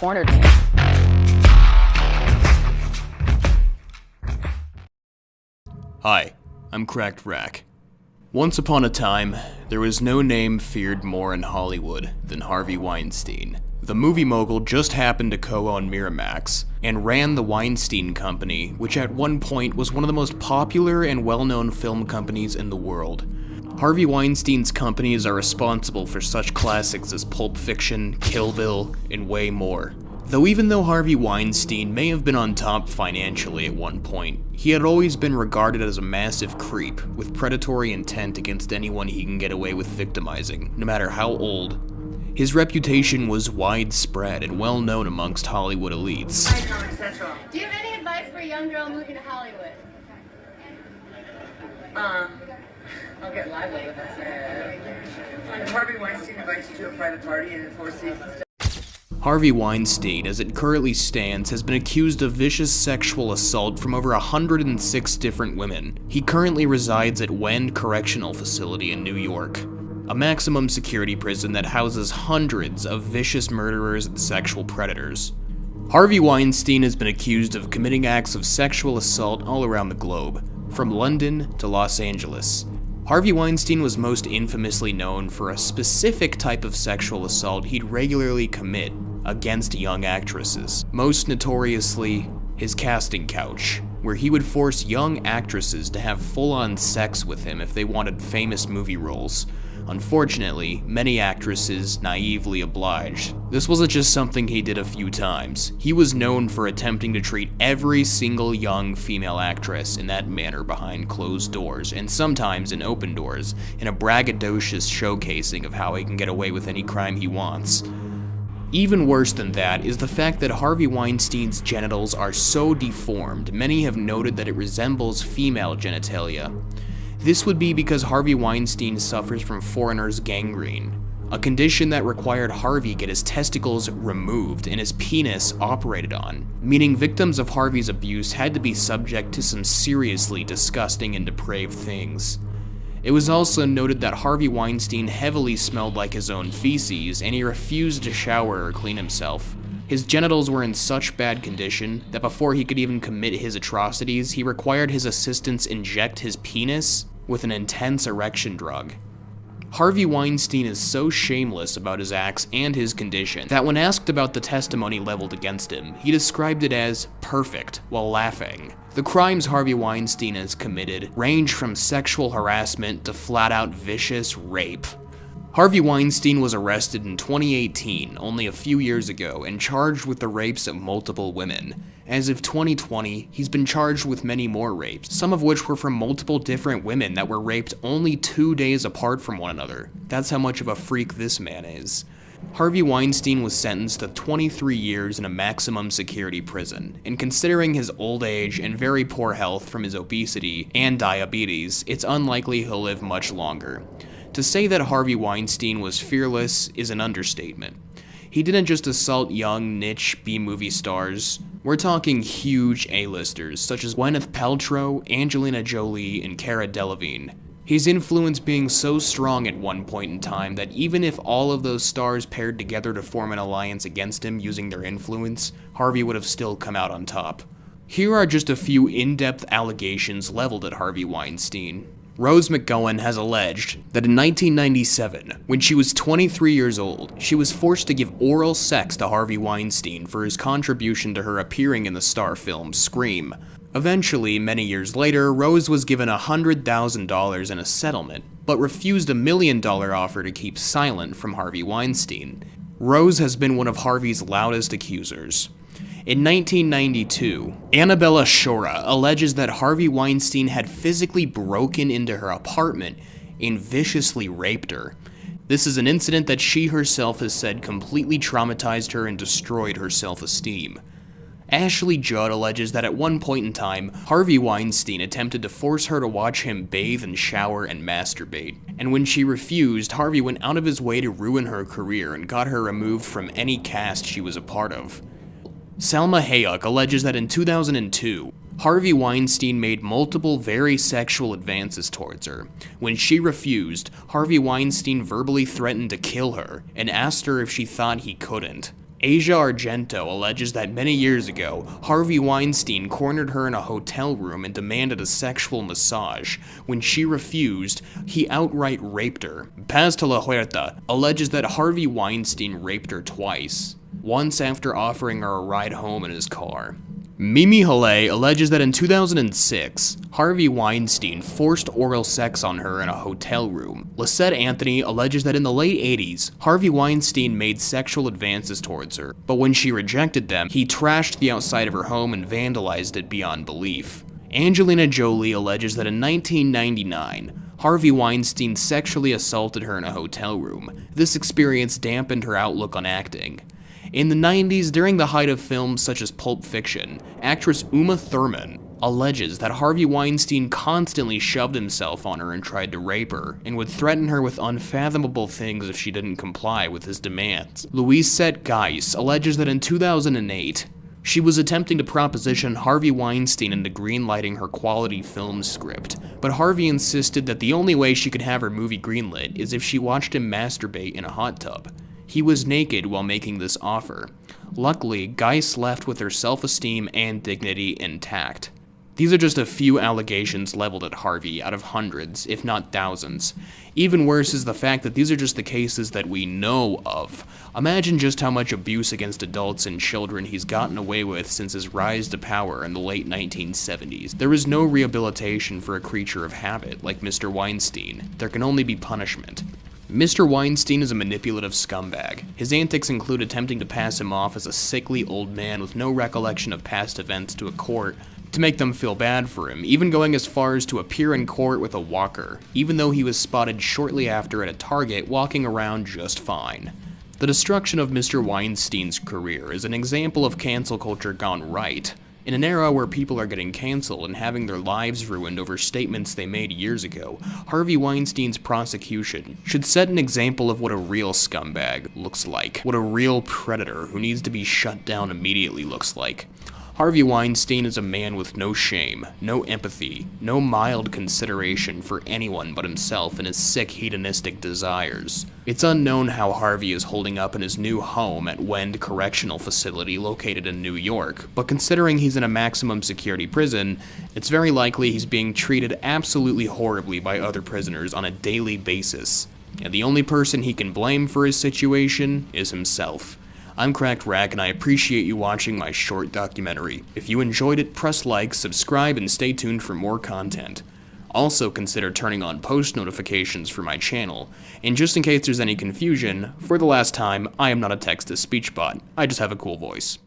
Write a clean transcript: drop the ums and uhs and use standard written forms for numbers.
cornered me. Hi, I'm Cracked Rack. Once upon a time, there was no name feared more in Hollywood than Harvey Weinstein. The movie mogul just happened to co-own Miramax, and ran the Weinstein Company, which at one point was one of the most popular and well-known film companies in the world. Harvey Weinstein's companies are responsible for such classics as Pulp Fiction, Kill Bill, and way more. Even though Harvey Weinstein may have been on top financially at one point, he had always been regarded as a massive creep with predatory intent against anyone he can get away with victimizing, no matter how old. His reputation was widespread and well known amongst Hollywood elites. Do you have any advice for a young girl moving to Hollywood? I'll get lively with us. Harvey Weinstein invites you to a private party in the Four Seasons. Harvey Weinstein, as it currently stands, has been accused of vicious sexual assault from over 106 different women. He currently resides at Wend Correctional Facility in New York, a maximum security prison that houses hundreds of vicious murderers and sexual predators. Harvey Weinstein has been accused of committing acts of sexual assault all around the globe, from London to Los Angeles. Harvey Weinstein was most infamously known for a specific type of sexual assault he'd regularly commit against young actresses, most notoriously his casting couch, where he would force young actresses to have full-on sex with him if they wanted famous movie roles. Unfortunately, many actresses naively obliged. This wasn't just something he did a few times. He was known for attempting to treat every single young female actress in that manner behind closed doors, and sometimes in open doors, in a braggadocious showcasing of how he can get away with any crime he wants. Even worse than that is the fact that Harvey Weinstein's genitals are so deformed, many have noted that it resembles female genitalia. This would be because Harvey Weinstein suffers from foreigner's gangrene, a condition that required Harvey get his testicles removed and his penis operated on, meaning victims of Harvey's abuse had to be subject to some seriously disgusting and depraved things. It was also noted that Harvey Weinstein heavily smelled like his own feces, and he refused to shower or clean himself. His genitals were in such bad condition that before he could even commit his atrocities, he required his assistants inject his penis with an intense erection drug. Harvey Weinstein is so shameless about his acts and his condition that when asked about the testimony leveled against him, he described it as perfect while laughing. The crimes Harvey Weinstein has committed range from sexual harassment to flat-out vicious rape. Harvey Weinstein was arrested in 2018, only a few years ago, and charged with the rapes of multiple women. As of 2020, he's been charged with many more rapes, some of which were from multiple different women that were raped only 2 days apart from one another. That's how much of a freak this man is. Harvey Weinstein was sentenced to 23 years in a maximum security prison, and considering his old age and very poor health from his obesity and diabetes, it's unlikely he'll live much longer. To say that Harvey Weinstein was fearless is an understatement. He didn't just assault young, niche B-movie stars. We're talking huge A-listers, such as Gwyneth Paltrow, Angelina Jolie, and Cara Delevingne. His influence being so strong at one point in time that even if all of those stars paired together to form an alliance against him using their influence, Harvey would have still come out on top. Here are just a few in-depth allegations leveled at Harvey Weinstein. Rose McGowan has alleged that in 1997, when she was 23 years old, she was forced to give oral sex to Harvey Weinstein for his contribution to her appearing in the star film Scream. Eventually, many years later, Rose was given $100,000 in a settlement, but refused a $1 million offer to keep silent from Harvey Weinstein. Rose has been one of Harvey's loudest accusers. In 1992, Annabella Shora alleges that Harvey Weinstein had physically broken into her apartment and viciously raped her. This is an incident that she herself has said completely traumatized her and destroyed her self-esteem. Ashley Judd alleges that at one point in time, Harvey Weinstein attempted to force her to watch him bathe and shower and masturbate, and when she refused, Harvey went out of his way to ruin her career and got her removed from any cast she was a part of. Salma Hayek alleges that in 2002, Harvey Weinstein made multiple very sexual advances towards her. When she refused, Harvey Weinstein verbally threatened to kill her and asked her if she thought he couldn't. Asia Argento alleges that many years ago, Harvey Weinstein cornered her in a hotel room and demanded a sexual massage. When she refused, he outright raped her. Paz de la Huerta alleges that Harvey Weinstein raped her twice, once after offering her a ride home in his car. Mimi Halle alleges that in 2006, Harvey Weinstein forced oral sex on her in a hotel room. Lisette Anthony alleges that in the late 80s, Harvey Weinstein made sexual advances towards her, but when she rejected them, he trashed the outside of her home and vandalized it beyond belief. Angelina Jolie alleges that in 1999, Harvey Weinstein sexually assaulted her in a hotel room. This experience dampened her outlook on acting. In the 90s, during the height of films such as Pulp Fiction, actress Uma Thurman alleges that Harvey Weinstein constantly shoved himself on her and tried to rape her, and would threaten her with unfathomable things if she didn't comply with his demands. Louisette Geis alleges that in 2008, she was attempting to proposition Harvey Weinstein into greenlighting her quality film script, but Harvey insisted that the only way she could have her movie greenlit is if she watched him masturbate in a hot tub. He was naked while making this offer. Luckily, Geis left with her self-esteem and dignity intact. These are just a few allegations leveled at Harvey out of hundreds, if not thousands. Even worse is the fact that these are just the cases that we know of. Imagine just how much abuse against adults and children he's gotten away with since his rise to power in the late 1970s. There is no rehabilitation for a creature of habit like Mr. Weinstein. There can only be punishment. Mr. Weinstein is a manipulative scumbag. His antics include attempting to pass him off as a sickly old man with no recollection of past events to a court to make them feel bad for him, even going as far as to appear in court with a walker, even though he was spotted shortly after at a Target walking around just fine. The destruction of Mr. Weinstein's career is an example of cancel culture gone right. In an era where people are getting canceled and having their lives ruined over statements they made years ago, Harvey Weinstein's prosecution should set an example of what a real scumbag looks like, what a real predator who needs to be shut down immediately looks like. Harvey Weinstein is a man with no shame, no empathy, no mild consideration for anyone but himself and his sick hedonistic desires. It's unknown how Harvey is holding up in his new home at Wend Correctional Facility located in New York, but considering he's in a maximum security prison, it's very likely he's being treated absolutely horribly by other prisoners on a daily basis. And the only person he can blame for his situation is himself. I'm Cracked Rag, and I appreciate you watching my short documentary. If you enjoyed it, press like, subscribe, and stay tuned for more content. Also consider turning on post notifications for my channel. And just in case there's any confusion, for the last time, I am not a text-to-speech bot. I just have a cool voice.